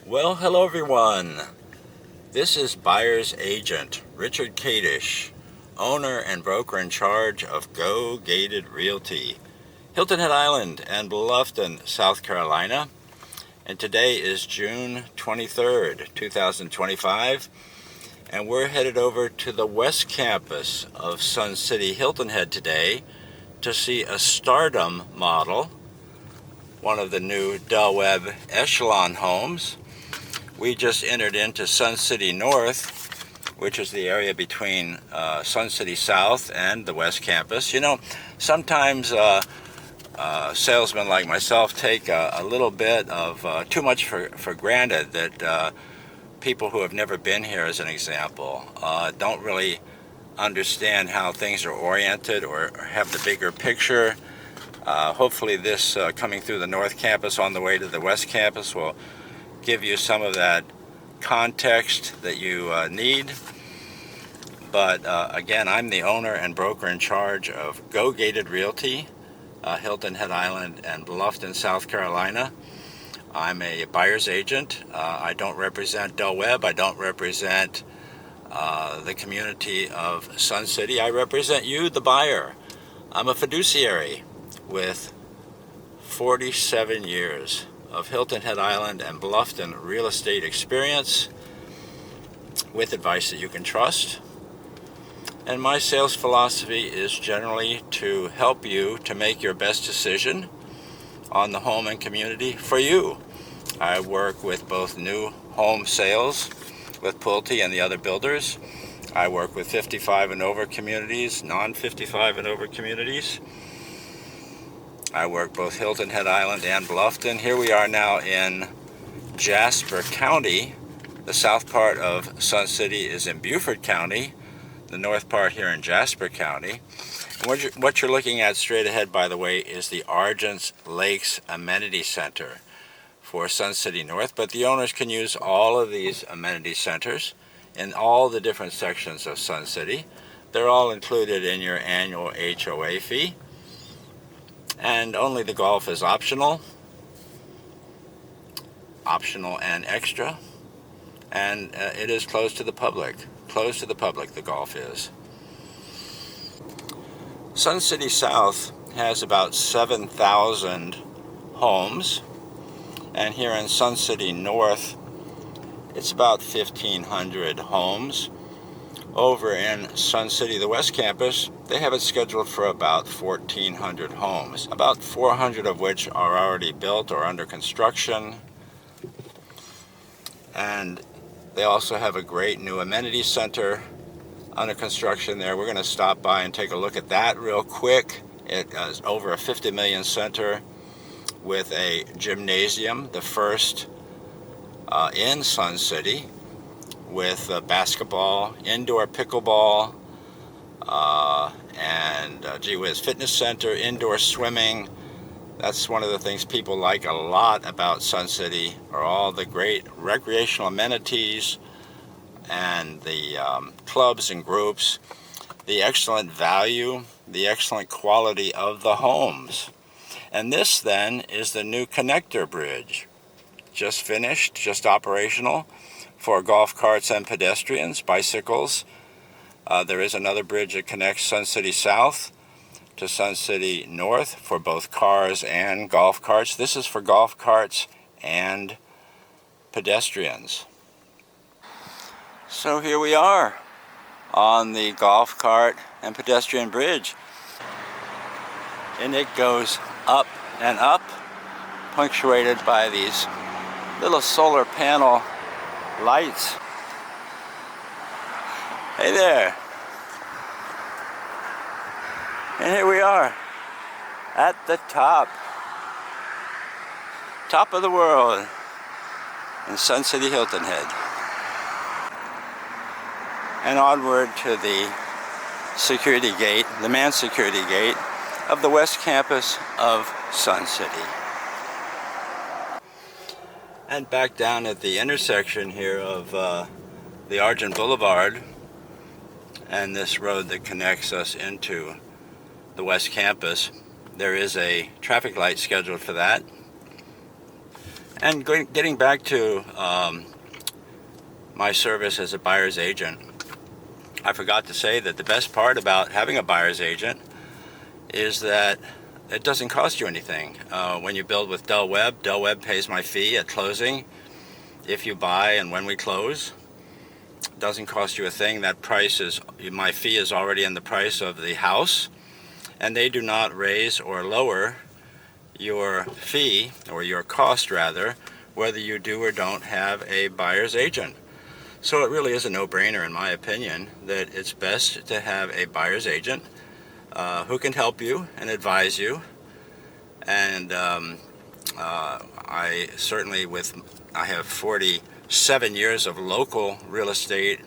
Well, hello everyone. This is buyer's agent Richard Kadish, owner and broker in charge of Go Gated Realty, Hilton Head Island and Bluffton, South Carolina. And today is June 23rd, 2025, and we're headed over to the West Campus of Sun City Hilton Head today to see a Stardom model, one of the new Del Webb Echelon homes. We just entered into Sun City North, which is the area between Sun City South and the West Campus. You know, sometimes salesmen like myself take a little bit of too much for granted, that people who have never been here, as an example, don't really understand how things are oriented or have the bigger picture. Hopefully this coming through the North Campus on the way to the West Campus will give you some of that context that you need. But again, I'm the owner and broker in charge of Go Gated Realty, Hilton Head Island and Bluffton, South Carolina. I'm a buyer's agent. I don't represent Del Webb. I don't represent the community of Sun City. I represent you, the buyer. I'm a fiduciary with 47 years of Hilton Head Island and Bluffton real estate experience, with advice that you can trust. And my sales philosophy is generally to help you to make your best decision on the home and community for you. I work with both new home sales with Pulte and the other builders. I work with 55 and over communities, non-55 and over communities. I work both Hilton Head Island and Bluffton. Here we are now in Jasper County. The south part of Sun City is in Beaufort County. The north part here in Jasper County. And what you're looking at straight ahead, by the way, is the Argent's Lakes Amenity Center for Sun City North. But the owners can use all of these amenity centers in all the different sections of Sun City. They're all included in your annual HOA fee. And only the golf is optional and extra, and it is closed to the public. The golf is. Sun City South has about 7,000 homes, and here in Sun City North, it's about 1,500 homes. Over in Sun City, the West Campus, they have it scheduled for about 1,400 homes, about 400 of which are already built or under construction. And they also have a great new amenity center under construction there. We're going to stop by and take a look at that real quick. It is over a $50 million center with a gymnasium, the first in Sun City, with basketball, indoor pickleball, and gee whiz, fitness center, indoor swimming. That's one of the things people like a lot about Sun City, are all the great recreational amenities and the clubs and groups, the excellent value, the excellent quality of the homes. And this then is the new connector bridge, just finished, just operational, for golf carts and pedestrians, bicycles. There is another bridge that connects Sun City South to Sun City North for both cars and golf carts. This is for golf carts and pedestrians. So here we are on the golf cart and pedestrian bridge. And it goes up and up, punctuated by these little solar panel lights. Hey there. And here we are at the top of the world in Sun City Hilton Head. And onward to the security gate, the manned security gate of the West Campus of Sun City. And back down at the intersection here of the Argent Boulevard and this road that connects us into the West Campus, there is a traffic light scheduled for that. And getting back to my service as a buyer's agent, I forgot to say that the best part about having a buyer's agent is that it doesn't cost you anything. When you build with Del Webb pays my fee at closing. If you buy and when we close, it doesn't cost you a thing. That price is, my fee is already in the price of the house, and they do not raise or lower your fee, or your cost rather, whether you do or don't have a buyer's agent. So it really is a no-brainer, in my opinion, that it's best to have a buyer's agent who can help you and advise you. And I certainly, I have 47 years of local real estate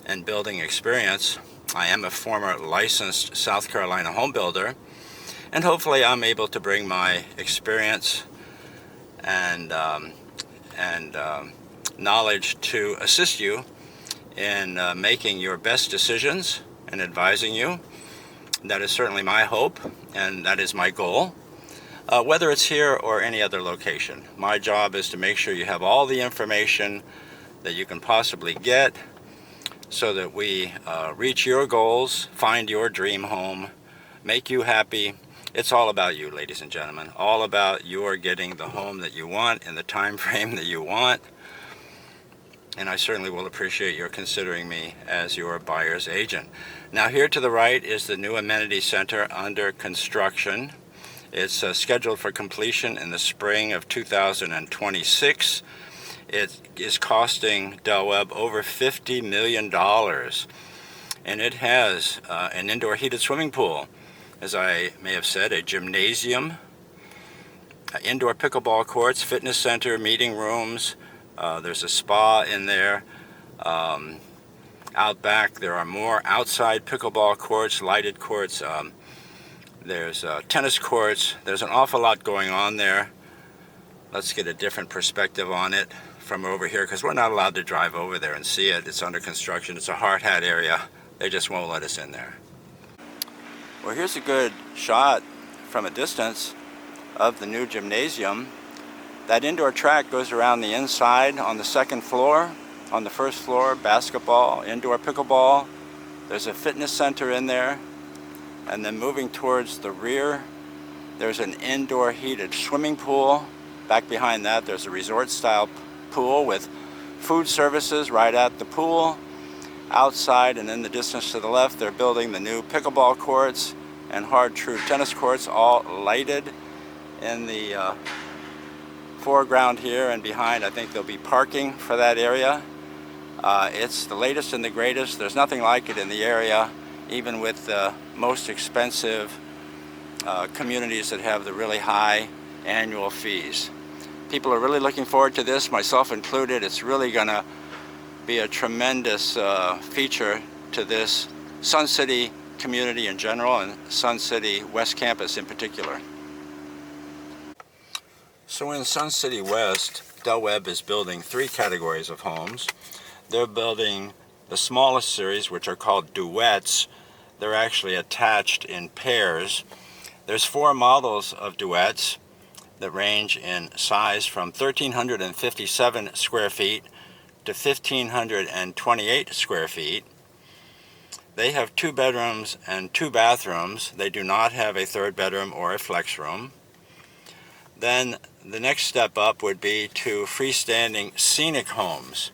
and building experience. I am a former licensed South Carolina home builder, and hopefully I'm able to bring my experience and knowledge to assist you in making your best decisions and advising you. That is certainly my hope, and that is my goal. Whether it's here or any other location, my job is to make sure you have all the information that you can possibly get so that we reach your goals, find your dream home, make you happy. It's all about you, ladies and gentlemen. All about your getting the home that you want in the time frame that you want. And I certainly will appreciate your considering me as your buyer's agent. Now, here to the right is the new amenity center under construction. It's scheduled for completion in the spring of 2026. It is costing Del Webb over $50 million. And it has an indoor heated swimming pool, as I may have said, a gymnasium, indoor pickleball courts, fitness center, meeting rooms. There's a spa in there. Out back, there are more outside pickleball courts, lighted courts. There's tennis courts. There's an awful lot going on there. Let's get a different perspective on it from over here, because we're not allowed to drive over there and see it. It's under construction. It's a hard hat area. They just won't let us in there. Well, here's a good shot from a distance of the new gymnasium. That indoor track goes around the inside on the second floor. On the first floor, basketball, indoor pickleball. There's a fitness center in there. And then moving towards the rear, there's an indoor heated swimming pool. Back behind that, there's a resort-style pool with food services right at the pool. Outside and in the distance to the left, they're building the new pickleball courts and hard true tennis courts, all lighted. In the foreground here and behind, I think there'll be parking for that area. It's the latest and the greatest. There's nothing like it in the area, even with the most expensive communities that have the really high annual fees. People are really looking forward to this, myself included. It's really going to be a tremendous feature to this Sun City community in general, and Sun City West Campus in particular. So in Sun City West, Del Webb is building 3 categories of homes. They're building the smallest series, which are called duets. They're actually attached in pairs. There's 4 models of duets that range in size from 1,357 square feet to 1,528 square feet. They have 2 bedrooms and 2 bathrooms. They do not have a 3rd bedroom or a flex room. Then the next step up would be to freestanding scenic homes.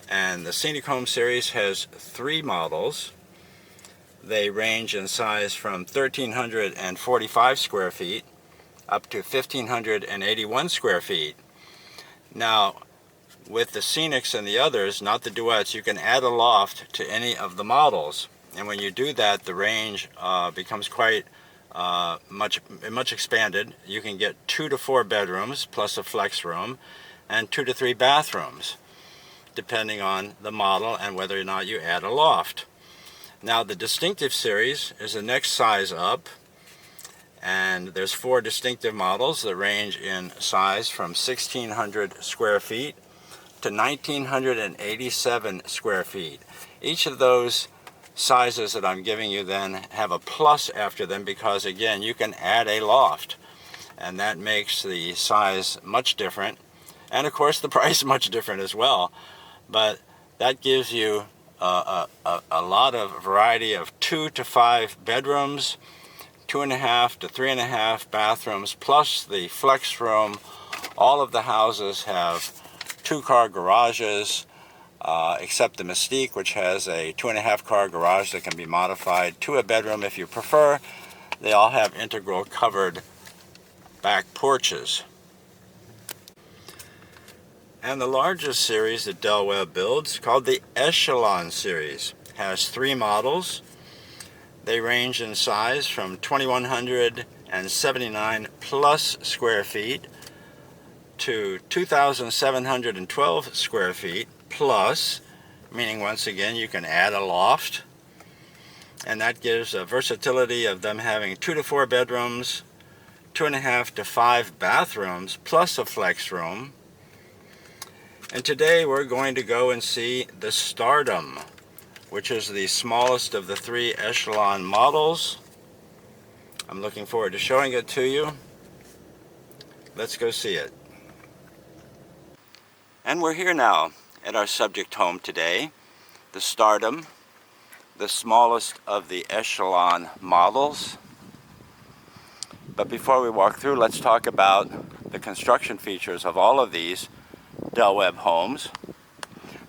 And the scenic home series has 3 models. They range in size from 1,345 square feet up to 1,581 square feet. Now, with the scenics and the others, not the duets, you can add a loft to any of the models. And when you do that, the range becomes quite much expanded. You can get 2 to 4 bedrooms plus a flex room and 2 to 3 bathrooms, depending on the model and whether or not you add a loft. Now, the distinctive series is the next size up, and there's 4 distinctive models that range in size from 1,600 square feet to 1,987 square feet. Each of those sizes that I'm giving you then have a plus after them, because again, you can add a loft. and that makes the size much different, and of course the price much different as well. But that gives you a lot of variety of 2 to 5 bedrooms, 2.5 to 3.5 bathrooms, plus the flex room. All of the houses have 2-car garages, except the Mystique, which has a 2.5-car garage that can be modified to a bedroom if you prefer. They all have integral covered back porches. And the largest series that Del Webb builds, called the Echelon series, has 3 models. They range in size from 2,179 plus square feet to 2,712 square feet plus, meaning once again you can add a loft, and that gives a versatility of them having 2 to 4 bedrooms, 2.5 to 5 bathrooms plus a flex room. And today we're going to go and see the Stardom, which is the smallest of the 3 Echelon models. I'm looking forward to showing it to you. Let's go see it. And we're here now at our subject home today, the Stardom, the smallest of the Echelon models. But before we walk through, let's talk about the construction features of all of these Del Webb homes.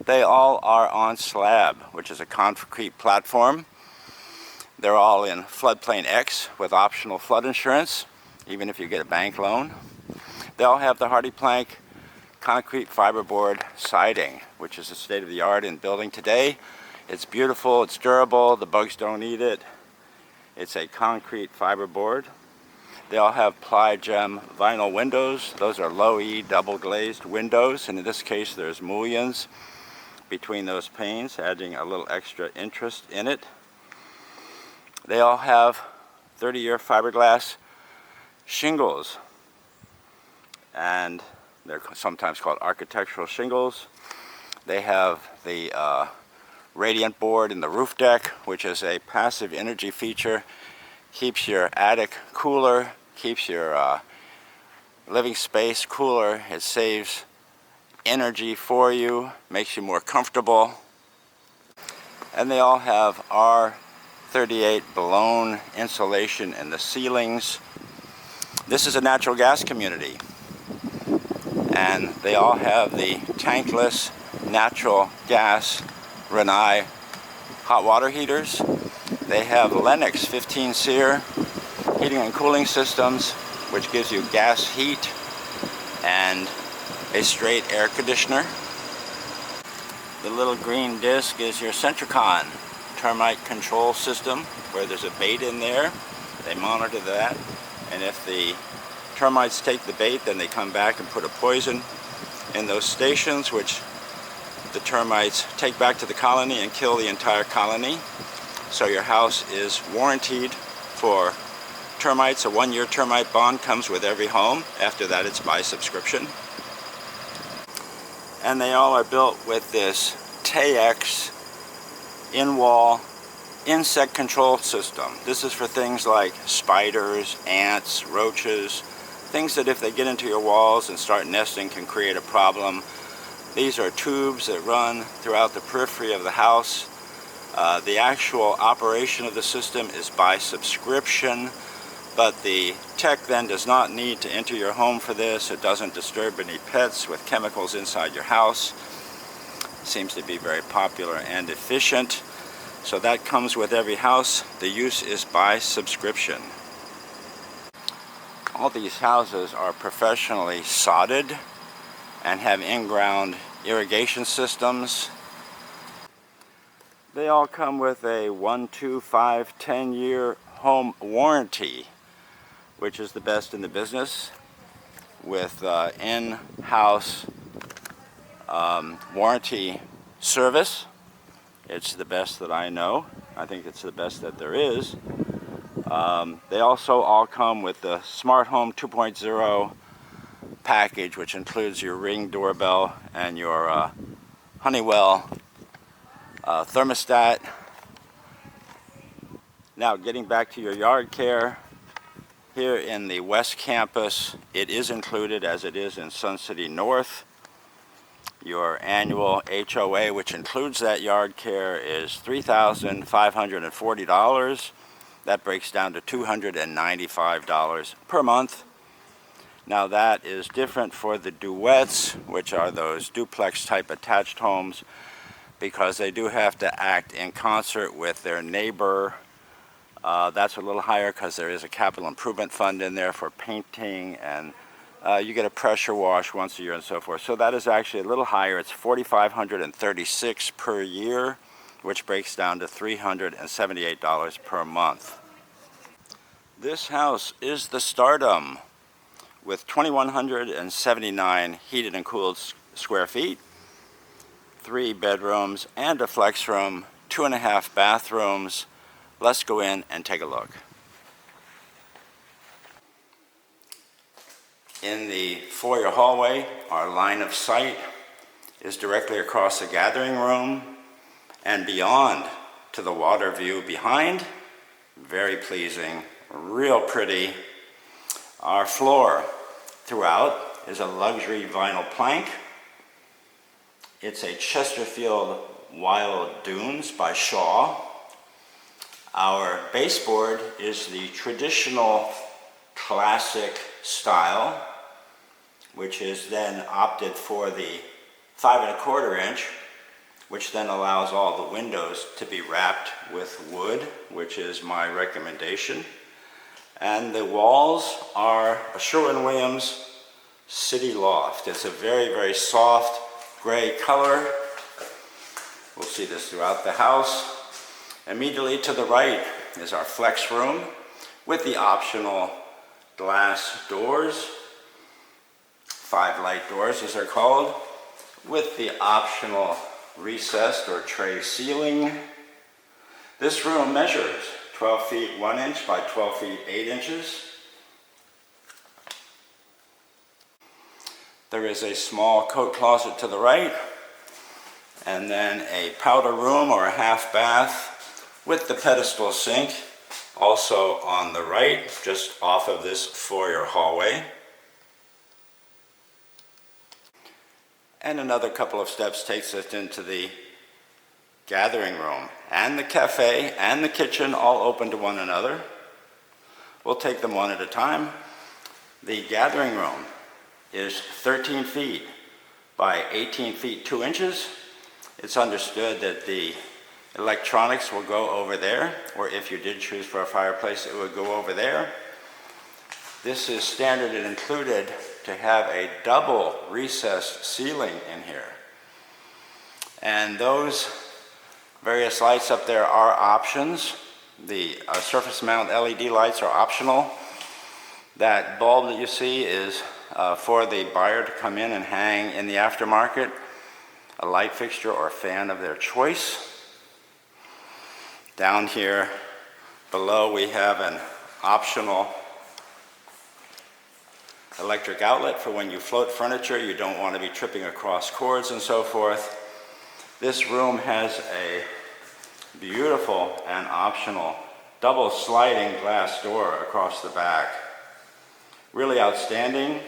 They all are on slab, which is a concrete platform. They're all in floodplain X with optional flood insurance, even if you get a bank loan. They all have the Hardy Plank concrete fiberboard siding, which is the state of the art in building today. It's beautiful, it's durable, the bugs don't eat it. It's a concrete fiberboard. They all have ply gem vinyl windows. Those are low E double glazed windows, and in this case there's mullions between those panes, adding a little extra interest in it. They all have 30-year fiberglass shingles, and they're sometimes called architectural shingles. They have the radiant board in the roof deck, which is a passive energy feature. Keeps your attic cooler, keeps your living space cooler. It saves energy for you, makes you more comfortable. And they all have R38 blown insulation in the ceilings. This is a natural gas community, and they all have the tankless natural gas Rinnai hot water heaters. They have Lennox 15 SEER heating and cooling systems, which gives you gas heat and a straight air conditioner. The little green disc is your Centricon termite control system, where there's a bait in there. They monitor that, and if the termites take the bait, then they come back and put a poison in those stations, which the termites take back to the colony and kill the entire colony. So your house is warranted for termites. A 1-year termite bond comes with every home. After that, it's by subscription. And they all are built with this TAEX in-wall insect control system. This is for things like spiders, ants, roaches, things that if they get into your walls and start nesting can create a problem. These are tubes that run throughout the periphery of the house. The actual operation of the system is by subscription, but the tech then does not need to enter your home for this. It doesn't disturb any pets with chemicals inside your house. Seems to be very popular and efficient. So that comes with every house. The use is by subscription. All these houses are professionally sodded and have in-ground irrigation systems. They all come with a 1, 2, 5, 10-year home warranty, which is the best in the business, with in-house warranty service. It's the best that I know. I think it's the best that there is. They also all come with the Smart Home 2.0 package, which includes your Ring doorbell and your Honeywell thermostat. Now, getting back to your yard care, Here in the West Campus, it is included, as it is in Sun City North. Your annual HOA, which includes that yard care, is $3,540. That breaks down to $295 per month. Now that is different for the duets, which are those duplex type attached homes, because they do have to act in concert with their neighbor. That's a little higher because there is a capital improvement fund in there for painting, and you get a pressure wash once a year and so forth. So that is actually a little higher. It's $4,536 per year, which breaks down to $378 per month. This house is the Stardom with 2,179 heated and cooled square feet, 3 bedrooms and a flex room, 2.5 bathrooms. Let's go in and take a look. In the foyer hallway, our line of sight is directly across the gathering room and beyond to the water view behind. Very pleasing, real pretty. Our floor throughout is a luxury vinyl plank. It's a Chesterfield Wild Dunes by Shaw. Our baseboard is the traditional classic style, which is then opted for the 5¼ inch, which then allows all the windows to be wrapped with wood, which is my recommendation. And the walls are a Sherwin-Williams City Loft. It's a very, very soft gray color. We'll see this throughout the house. Immediately to the right is our flex room with the optional glass doors, 5 light doors as they're called, with the optional recessed or tray ceiling. This room measures 12 feet 1 inch by 12 feet 8 inches. There is a small coat closet to the right, and then a powder room or a half bath with the pedestal sink also on the right, just off of this foyer hallway. And another couple of steps takes us into the gathering room, and the cafe and the kitchen all open to one another. We'll take them one at a time. The gathering room is 13 feet by 18 feet 2 inches. It's understood that the electronics will go over there, or if you did choose for a fireplace, it would go over there. This is standard and included to have a double recessed ceiling in here. And those various lights up there are options. The surface mount LED lights are optional. That bulb that you see is for the buyer to come in and hang in the aftermarket, a light fixture or fan of their choice. Down here below we have an optional electric outlet for when you float furniture. You don't want to be tripping across cords and so forth. This room has a beautiful and optional double sliding glass door across the back. Really outstanding.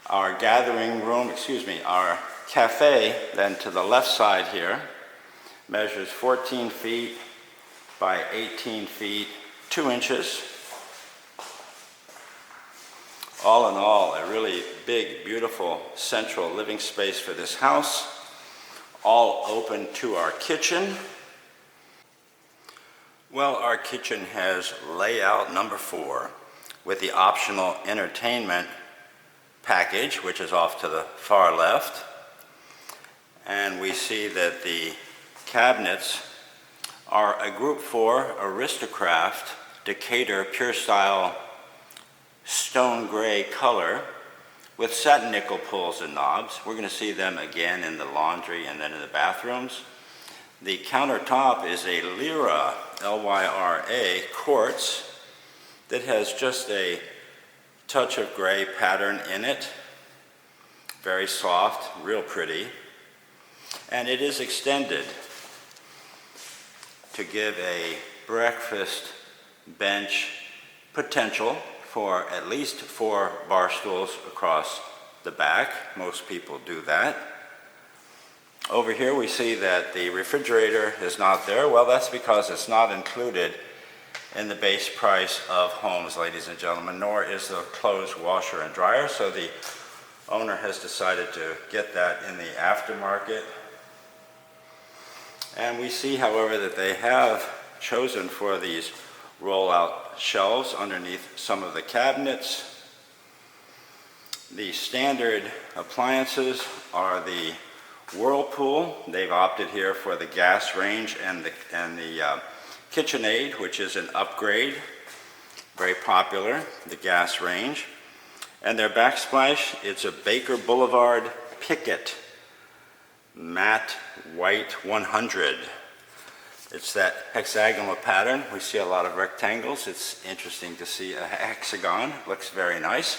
Our gathering room, our cafe, then to the left side here, measures 14 feet by 18 feet 2 inches. All in all, a really big, beautiful central living space for this house, all open to our kitchen. Well, our kitchen has layout number 4 with the optional entertainment package, which is off to the far left. And we see that the cabinets are a Group 4 Aristocraft Decatur Pure Style stone gray color with satin nickel pulls and knobs. We're going to see them again in the laundry and then in the bathrooms. The countertop is a Lyra, L-Y-R-A, quartz that has just a touch of gray pattern in it. Very soft, real pretty. And it is extended to give a breakfast bench potential for at least 4 bar stools across the back. Most people do that. Over here we see that the refrigerator is not there. Well, that's because it's not included in the base price of homes, ladies and gentlemen, nor is the clothes washer and dryer. So the owner has decided to get that in the aftermarket. And we see, however, that they have chosen for these roll-out shelves underneath some of the cabinets. The standard appliances are the Whirlpool. They've opted here for the gas range and the KitchenAid, which is an upgrade, very popular, the gas range. And their backsplash, it's a Baker Boulevard Picket matte white 100. It's that hexagonal pattern. We see a lot of rectangles. It's interesting to see a hexagon. Looks very nice.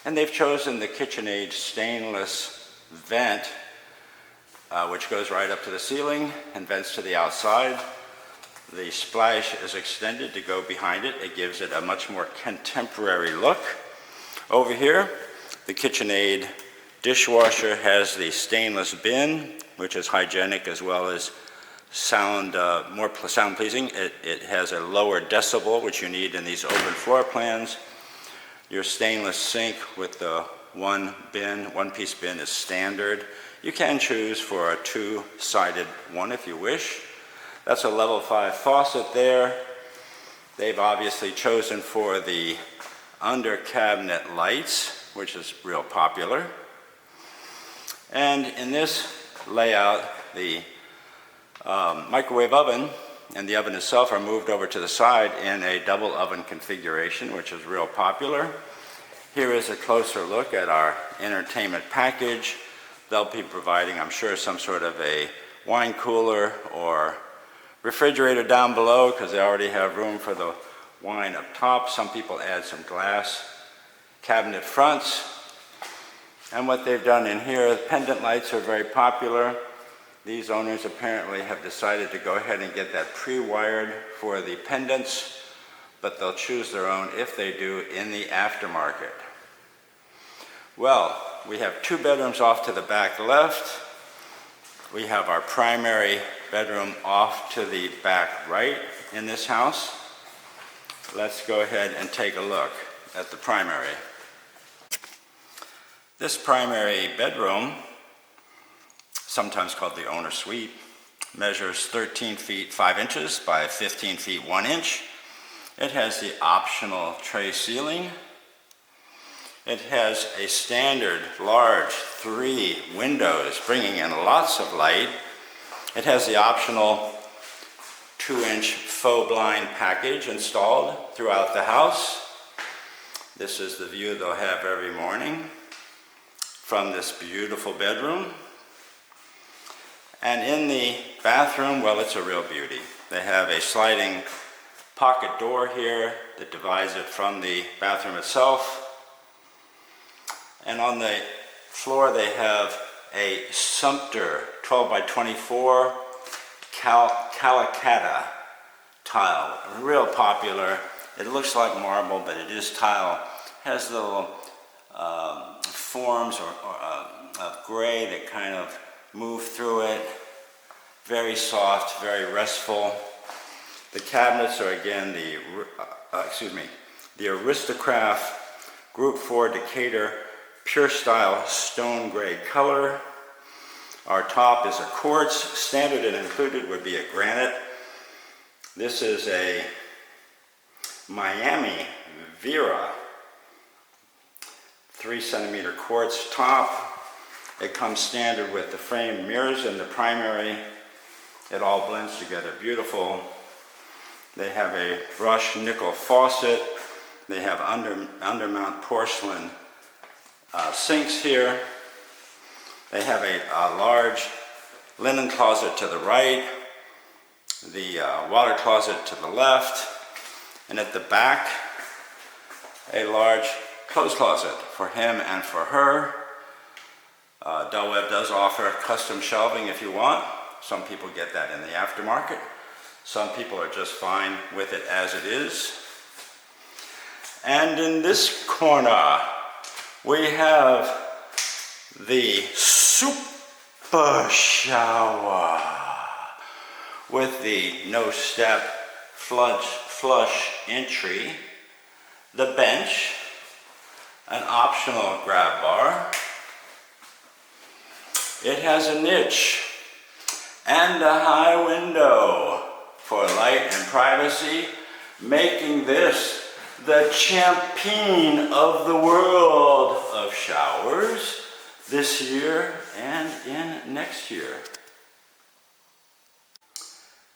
And they've chosen the KitchenAid stainless vent, which goes right up to the ceiling and vents to the outside. The splash is extended to go behind it. It gives it a much more contemporary look. Over here, the KitchenAid dishwasher has the stainless bin, which is hygienic as well as more sound pleasing. It has a lower decibel, which you need in these open floor plans. Your stainless sink with the one-piece bin is standard. You can choose for a 2-sided one if you wish. That's a level 5 faucet there. They've obviously chosen for the under cabinet lights, which is real popular. And in this layout, the microwave oven and the oven itself are moved over to the side in a double oven configuration, which is real popular. Here is a closer look at our entertainment package. They'll be providing, I'm sure, some sort of a wine cooler or refrigerator down below because they already have room for the wine up top. Some people add some glass cabinet fronts. And what they've done in here, pendant lights are very popular. These owners apparently have decided to go ahead and get that pre-wired for the pendants, but they'll choose their own if they do in the aftermarket. Well, we have 2 bedrooms off to the back left. We have our primary bedroom off to the back right in this house. Let's go ahead and take a look at the primary. This primary bedroom, sometimes called the owner suite, measures 13 feet 5 inches by 15 feet 1 inch. It has the optional tray ceiling. It has a standard large 3 windows bringing in lots of light. It has the optional 2-inch faux blind package installed throughout the house. This is the view they'll have every morning from this beautiful bedroom. And in the bathroom, well, it's a real beauty. They have a sliding pocket door here that divides it from the bathroom itself. And on the floor, they have a Sumter 12 by 24 Calicut tile, real popular. It looks like marble, but it is tile. It has little forms of gray that kind of move through it. Very soft, very restful. The cabinets are again the Aristocrat Group 4 Decatur Pure Style Stone Gray color. Our top is a quartz. Standard and included would be a granite. This is a Miami Vera 3-centimeter quartz top. It comes standard with the frame mirrors in the primary. It all blends together beautiful. They have a brushed nickel faucet. They have undermount porcelain sinks here. They have a large linen closet to the right, the water closet to the left, and at the back, a large clothes closet for him and for her. Del Webb does offer custom shelving if you want. Some people get that in the aftermarket. Some people are just fine with it as it is. And in this corner, we have the super shower with the no-step flush entry, the bench, an optional grab bar. It has a niche and a high window for light and privacy, making this the champion of the world of showers this year and in next year.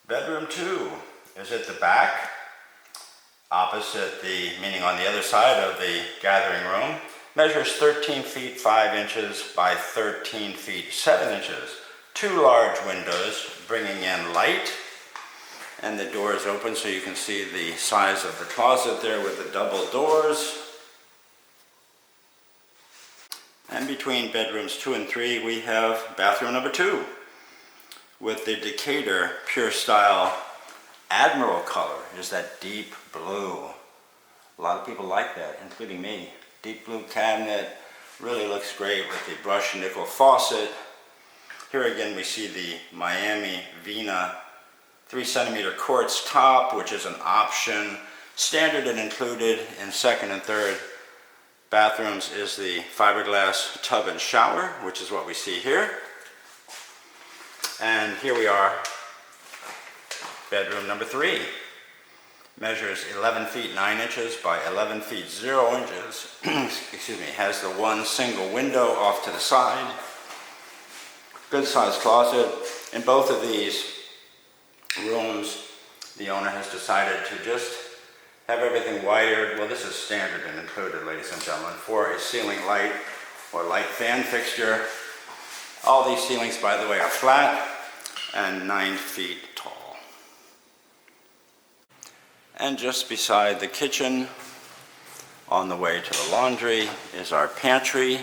Bedroom 2 is at the back, opposite meaning on the other side of the gathering room. Measures 13 feet 5 inches by 13 feet 7 inches. 2 large windows bringing in light, and the door is open so you can see the size of the closet there with the double doors. And between bedrooms 2 and 3 we have bathroom number 2 with the Decatur Pure Style Admiral color. Is that deep blue. A lot of people like that, including me. Deep blue cabinet, really looks great with the brushed nickel faucet. Here again we see the Miami Vina 3 centimeter quartz top, which is an option. Standard and included in second and third bathrooms is the fiberglass tub and shower, which is what we see here. And here we are, bedroom number 3. Measures 11 feet 9 inches by 11 feet 0 inches. Excuse me, has the one single window off to the side. Good sized closet. In both of these rooms, the owner has decided to just have everything wired. Well, this is standard and included, ladies and gentlemen, for a ceiling light or light fan fixture. All these ceilings, by the way, are flat and 9 feet tall. And just beside the kitchen, on the way to the laundry, is our pantry.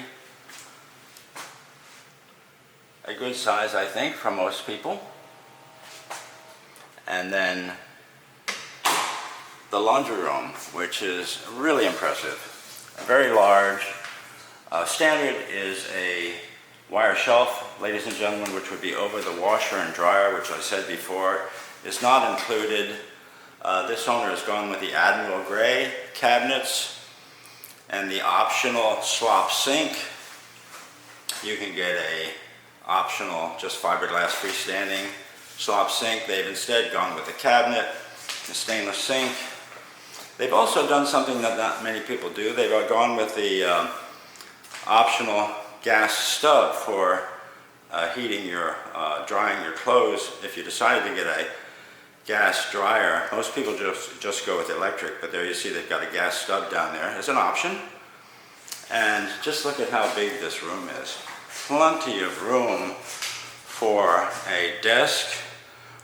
A good size, I think, for most people. And then the laundry room, which is really impressive. Very large. Standard is a wire shelf, ladies and gentlemen, which would be over the washer and dryer, which I said before is not included. This owner has gone with the Admiral Gray cabinets and the optional slop sink. You can get a optional just fiberglass freestanding slop sink. They've instead gone with the cabinet, the stainless sink. They've also done something that not many people do. They've gone with the optional gas stub for heating your, drying your clothes. If you decided to get a gas dryer, most people just go with electric, but there you see they've got a gas stub down there as an option. And just look at how big this room is. Plenty of room for a desk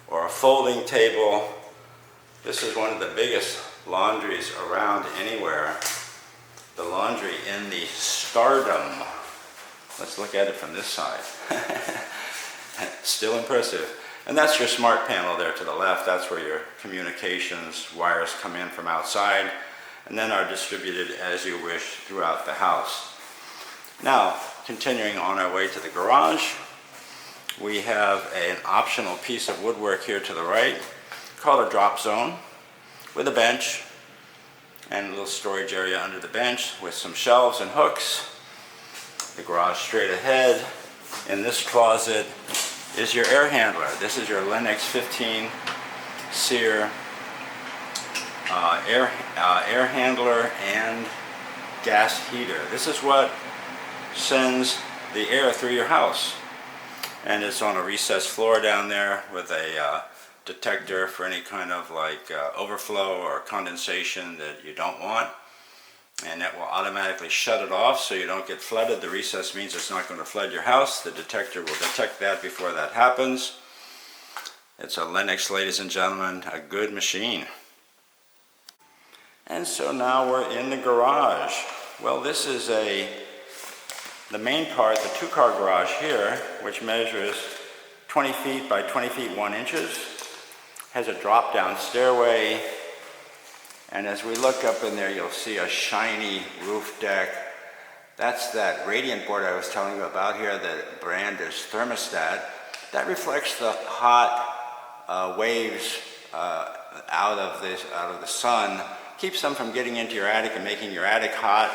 or a folding table. This is one of the biggest laundries around anywhere. The laundry in the Stardom. Let's look at it from this side. Still impressive. And that's your smart panel there to the left. That's where your communications wires come in from outside and then are distributed as you wish throughout the house. Now, continuing on our way to the garage, we have an optional piece of woodwork here to the right called a drop zone with a bench and a little storage area under the bench with some shelves and hooks. The garage straight ahead. In this closet is your air handler. This is your Lennox 15 SEER air handler and gas heater. This is what sends the air through your house. And it's on a recessed floor down there with a detector for any kind of overflow or condensation that you don't want. And that will automatically shut it off so you don't get flooded. The recess means it's not going to flood your house. The detector will detect that before that happens. It's a Lennox, ladies and gentlemen, a good machine. And so now we're in the garage. Well, this is the main part, the 2-car garage here, which measures 20 feet by 20 feet 1 inches, has a drop-down stairway, And as we look up in there, you'll see a shiny roof deck. That's that radiant board I was telling you about here. The brand is Thermostat. That reflects the hot waves out of the sun, keeps them from getting into your attic and making your attic hot,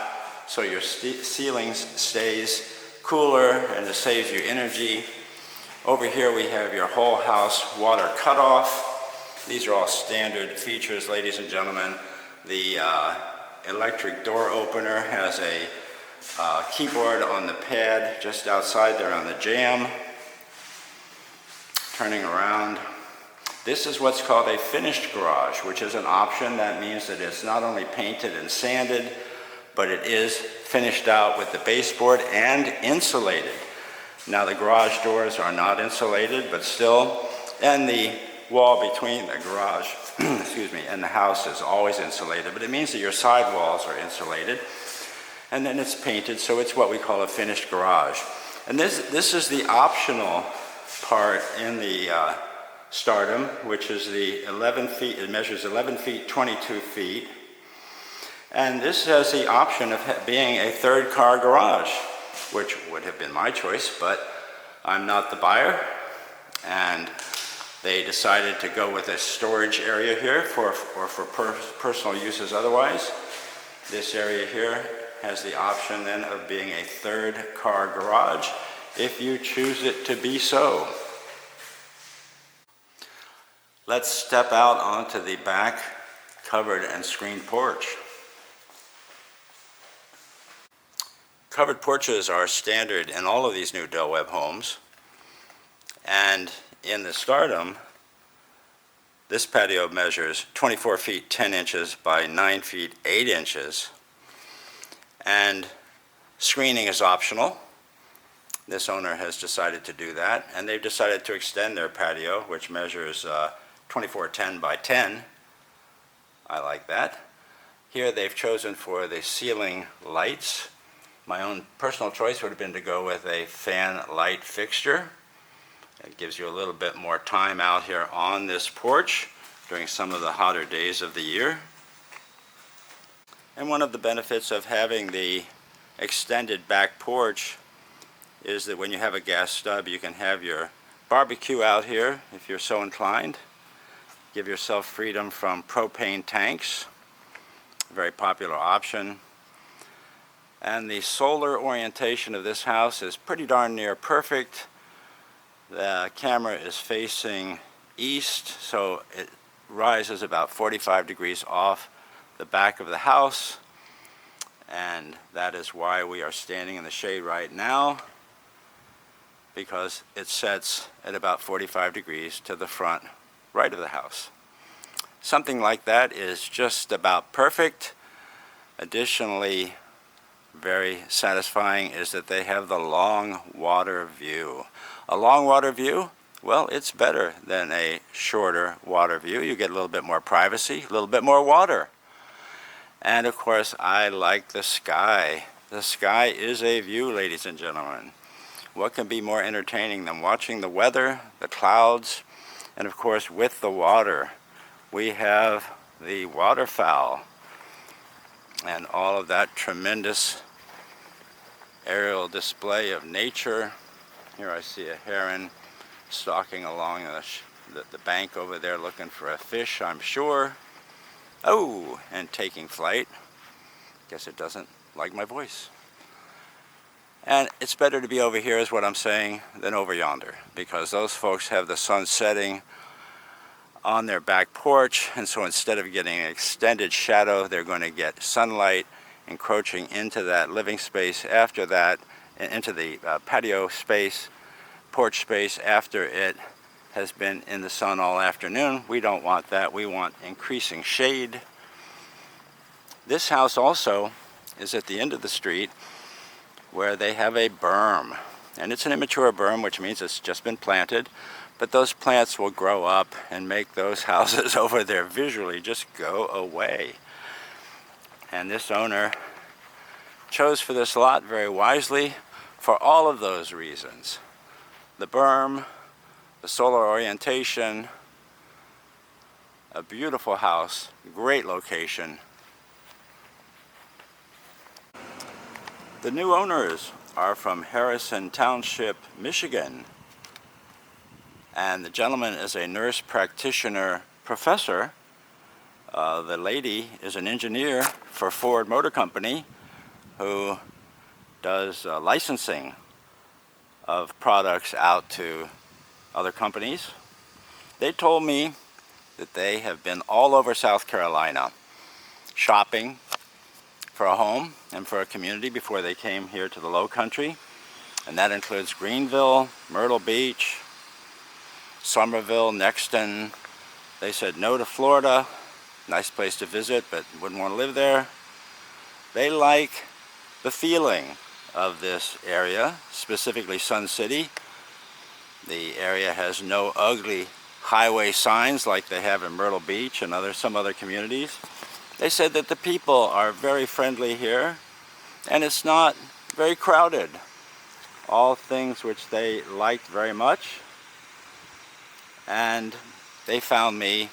so your ceiling stays cooler and it saves you energy. Over here we have your whole house water cutoff. These are all standard features, ladies and gentlemen. The electric door opener has a keyboard on the pad just outside there on the jamb. Turning around, this is what's called a finished garage, which is an option. That means that it's not only painted and sanded, but it is finished out with the baseboard and insulated. Now the garage doors are not insulated, but still, and the wall between the garage excuse me, and the house is always insulated, but it means that your side walls are insulated. And then it's painted, so it's what we call a finished garage. And this is the optional part in the Stardom, which is the 11 feet, it measures 11 feet, 22 feet. And this has the option of being a third car garage, which would have been my choice, but I'm not the buyer. And they decided to go with a storage area here for personal uses otherwise. This area here has the option then of being a third car garage if you choose it to be so. Let's step out onto the back covered and screened porch. Covered porches are standard in all of these new Del Webb homes. And in the Stardom, this patio measures 24 feet 10 inches by 9 feet 8 inches. And screening is optional. This owner has decided to do that, and they've decided to extend their patio, which measures 2410 by 10. I like that. Here they've chosen for the ceiling lights. My own personal choice would have been to go with a fan light fixture. It gives you a little bit more time out here on this porch during some of the hotter days of the year. And one of the benefits of having the extended back porch is that when you have a gas stub, you can have your barbecue out here if you're so inclined. Give yourself freedom from propane tanks, a very popular option. And the solar orientation of this house is pretty darn near perfect. The camera is facing east, so it rises about 45 degrees off the back of the house, and that is why we are standing in the shade right now, because it sets at about 45 degrees to the front right of the house. Something like that is just about perfect. Additionally, very satisfying is that they have the long water view. A long water view, well, it's better than a shorter water view. You get a little bit more privacy, a little bit more water. And of course, I like the sky. The sky is a view, ladies and gentlemen. What can be more entertaining than watching the weather, the clouds, and of course with the water? We have the waterfowl and all of that tremendous aerial display of nature. Here I see a heron stalking along the bank over there looking for a fish, I'm sure. Oh, and taking flight. Guess it doesn't like my voice. And it's better to be over here is what I'm saying than over yonder, because those folks have the sun setting on their back porch, and so instead of getting an extended shadow, they're going to get sunlight encroaching into that living space after that, into the patio space, porch space after it has been in the sun all afternoon. We don't want that. We want increasing shade. This house also is at the end of the street where they have a berm, and it's an immature berm, which means it's just been planted, but those plants will grow up and make those houses over there visually just go away. And this owner chose for this lot very wisely for all of those reasons. The berm, the solar orientation, A beautiful house, great location. The new owners are from Harrison Township, Michigan. And the gentleman is a nurse practitioner professor. The lady is an engineer for Ford Motor Company who does licensing of products out to other companies. They told me that they have been all over South Carolina shopping for a home and for a community before they came here to the Low Country. And that includes Greenville, Myrtle Beach, Somerville, Nexton. They said no to Florida. Nice place to visit, but wouldn't want to live there. They like the feeling of this area, specifically Sun City. The area has no ugly highway signs like they have in Myrtle Beach and some other communities. They said that the people are very friendly here and it's not very crowded. All things which they liked very much. And they found me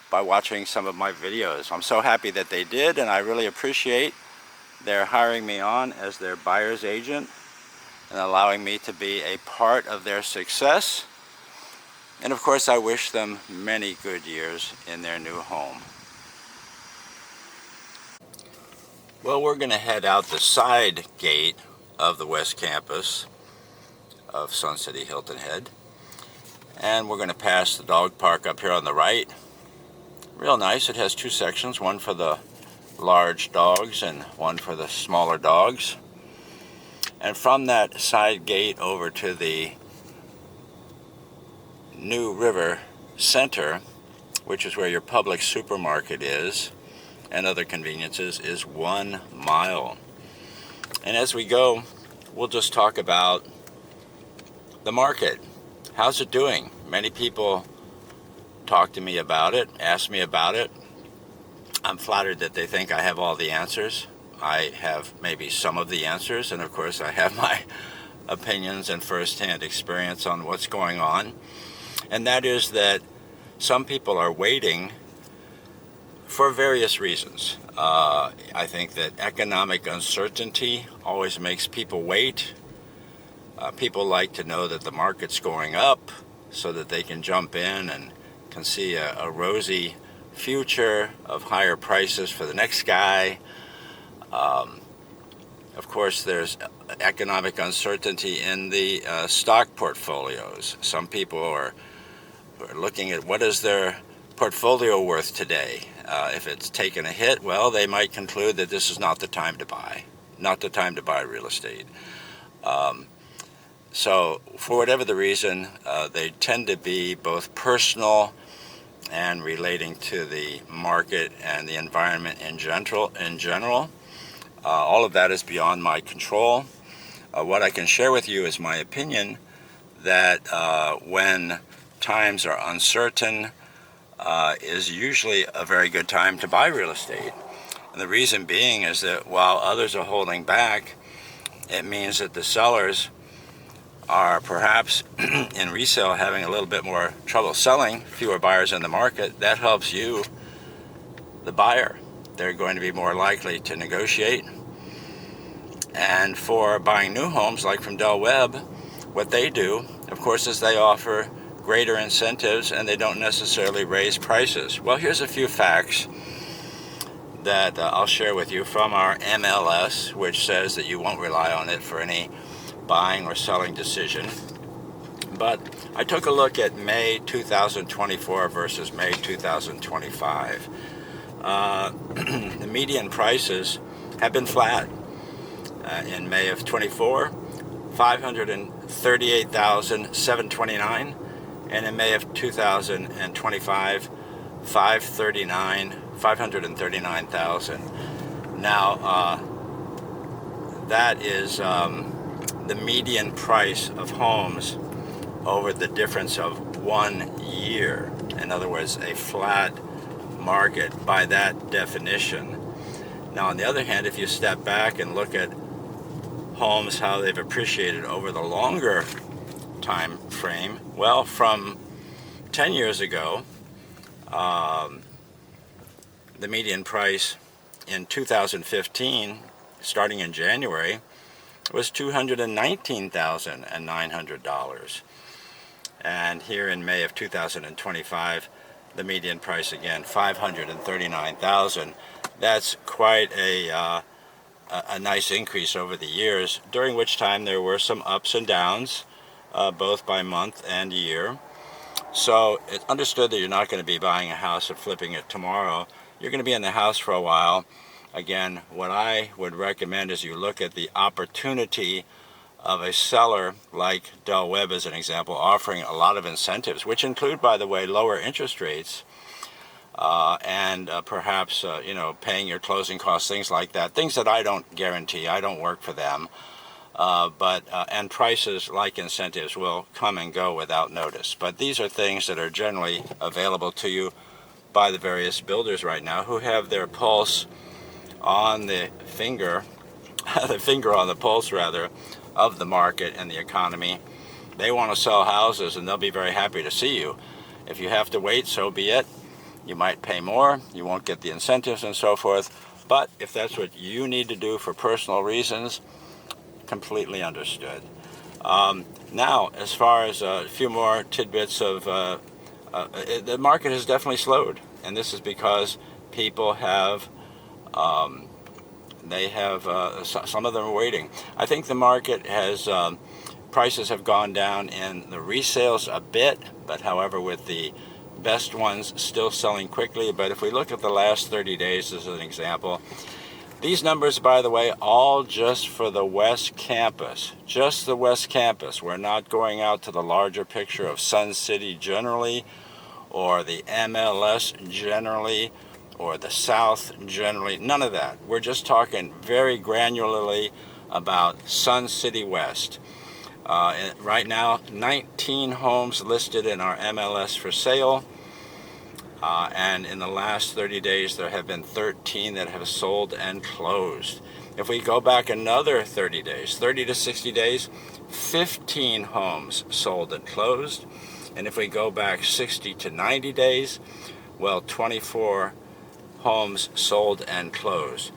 by watching some of my videos. I'm so happy that they did, and I really appreciate their hiring me on as their buyer's agent and allowing me to be a part of their success. And of course, I wish them many good years in their new home. Well, we're going to head out the side gate of the West Campus of Sun City Hilton Head. And we're going to pass the dog park up here on the right. Real nice. It has two sections, one for the large dogs and one for the smaller dogs. And from that side gate over to the New River Center, which is where your Publix supermarket is, and other conveniences, is 1 mile. And as we go, we'll just talk about the market. How's it doing? Many people talk to me about it, ask me about it. I'm flattered that they think I have all the answers. I have maybe some of the answers, and of course I have my opinions and first-hand experience on what's going on. And that is that some people are waiting for various reasons. I think that economic uncertainty always makes people wait. People like to know that the market's going up so that they can jump in and can see a rosy future of higher prices for the next guy. Of course, there's economic uncertainty in the stock portfolios. Some people are looking at what is their portfolio worth today. If it's taken a hit, well, they might conclude that this is not the time to buy, not the time to buy real estate. So for whatever the reason, they tend to be both personal and relating to the market and the environment in general. All of that is beyond my control. What I can share with you is my opinion that when times are uncertain is usually a very good time to buy real estate. And the reason being is that while others are holding back, it means that the sellers are perhaps in resale having a little bit more trouble selling, fewer buyers in the market. That helps you, the buyer. They're going to be more likely to negotiate. And for buying new homes, like from Del Webb, what they do, of course, is they offer greater incentives and they don't necessarily raise prices. Well, here's a few facts that I'll share with you from our MLS, which says that you won't rely on it for any buying or selling decision. But I took a look at May 2024 versus May 2025. The median prices have been flat. In May of 24, $538,729, and in May of 2025, $539,000. Now, that is the median price of homes over the difference of 1 year. In other words, a flat market by that definition. Now, on the other hand, if you step back and look at homes, how they've appreciated over the longer time frame, well, from 10 years ago, The median price in 2015, starting in January, was $219,900. And here in May of 2025, the median price again, $539,000. That's quite a nice increase over the years, during which time there were some ups and downs, both by month and year. So it's understood that you're not going to be buying a house and flipping it tomorrow. You're going to be in the house for a while. Again, what I would recommend is you look at the opportunity of a seller like Del Webb as an example, offering a lot of incentives, which include, by the way, lower interest rates, and perhaps paying your closing costs, things like that, things that I don't guarantee. I don't work for them, and prices like incentives will come and go without notice. But these are things that are generally available to you by the various builders right now, who have their pulse on the finger, the finger on the pulse rather, of the market and the economy. They want to sell houses, and they'll be very happy to see you. If you have to wait, so be it. You might pay more, you won't get the incentives and so forth, but if that's what you need to do for personal reasons, completely understood. Now, as far as a few more tidbits of the market has definitely slowed, and this is because people have some of them are waiting. I think the market has prices have gone down in the resales a bit, but however, with the best ones still selling quickly. But if we look at the last 30 days as an example, these numbers, by the way, all just for the West Campus, just the West Campus. We're not going out to the larger picture of Sun City generally, or the MLS generally, or the South generally, none of that. We're just talking very granularly about Sun City West. Right now, 19 homes listed in our MLS for sale, and in the last 30 days there have been 13 that have sold and closed. If we go back another 30 days, 30 to 60 days, 15 homes sold and closed. And if we go back 60 to 90 days, well, 24 homes sold and closed.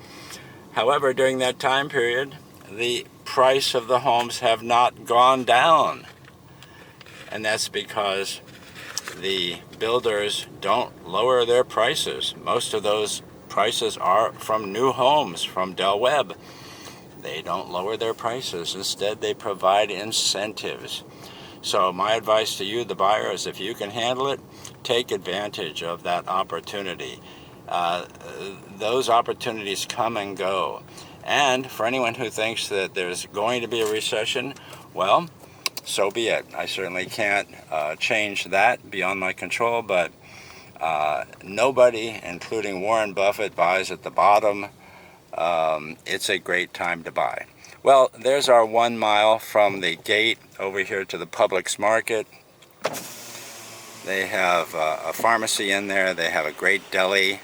However, during that time period, the price of the homes have not gone down. And that's because the builders don't lower their prices. Most of those prices are from new homes from Del Webb. They don't lower their prices. Instead, they provide incentives. So my advice to you, the buyer, is if you can handle it, take advantage of that opportunity. Those opportunities come and go. And for anyone who thinks that there's going to be a recession, well, so be it. I certainly can't change that beyond my control, but nobody, including Warren Buffett, buys at the bottom. It's a great time to buy. Well, there's our 1 mile from the gate over here to the Publix market. They have a pharmacy in there. They have a great deli,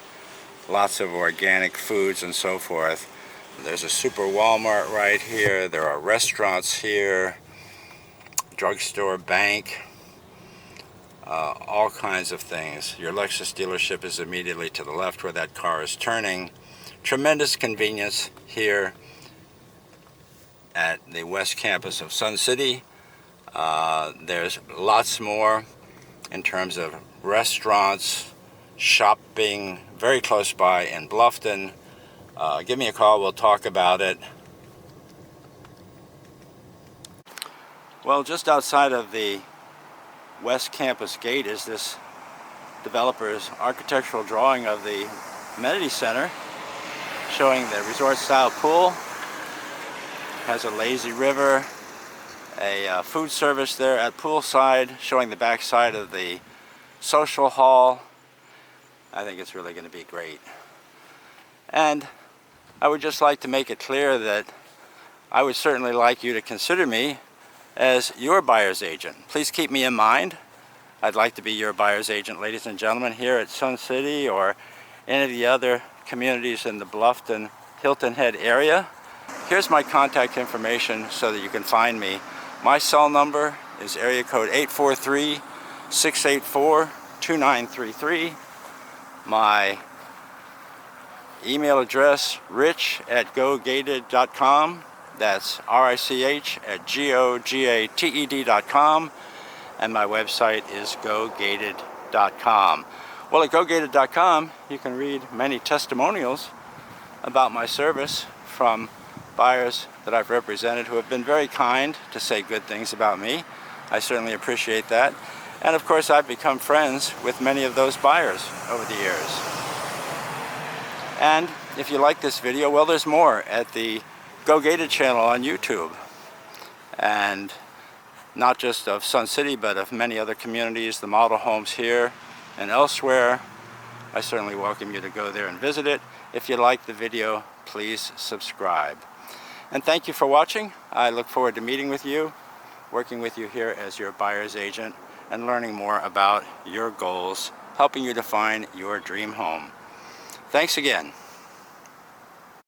lots of organic foods and so forth. There's a super Walmart right here. There are restaurants here, drugstore, bank, all kinds of things. Your Lexus dealership is immediately to the left where that car is turning. Tremendous convenience here at the West Campus of Sun City. There's lots more in terms of restaurants, shopping, very close by in Bluffton. Give me a call, we'll talk about it. Well, just outside of the West Campus gate is this developer's architectural drawing of the amenity center, showing the resort style pool. Has a lazy river, a food service there at poolside, showing the back side of the social hall. I think it's really going to be great. And I would just like to make it clear that I would certainly like you to consider me as your buyer's agent. Please keep me in mind. I'd like to be your buyer's agent, ladies and gentlemen, here at Sun City or any of the other communities in the Bluffton, Hilton Head area. Here's my contact information so that you can find me. My cell number is area code 843-684-2933. My email address, rich@gogated.com. That's rich@gogated.com. And my website is gogated.com. Well, at gogated.com, you can read many testimonials about my service from buyers that I've represented who have been very kind to say good things about me. I certainly appreciate that. And of course, I've become friends with many of those buyers over the years. And if you like this video, well, there's more at the Go Gated channel on YouTube. And not just of Sun City, but of many other communities, the model homes here and elsewhere. I certainly welcome you to go there and visit it. If you like the video, please subscribe. And thank you for watching. I look forward to meeting with you, working with you here as your buyer's agent, and learning more about your goals, helping you to find your dream home. Thanks again.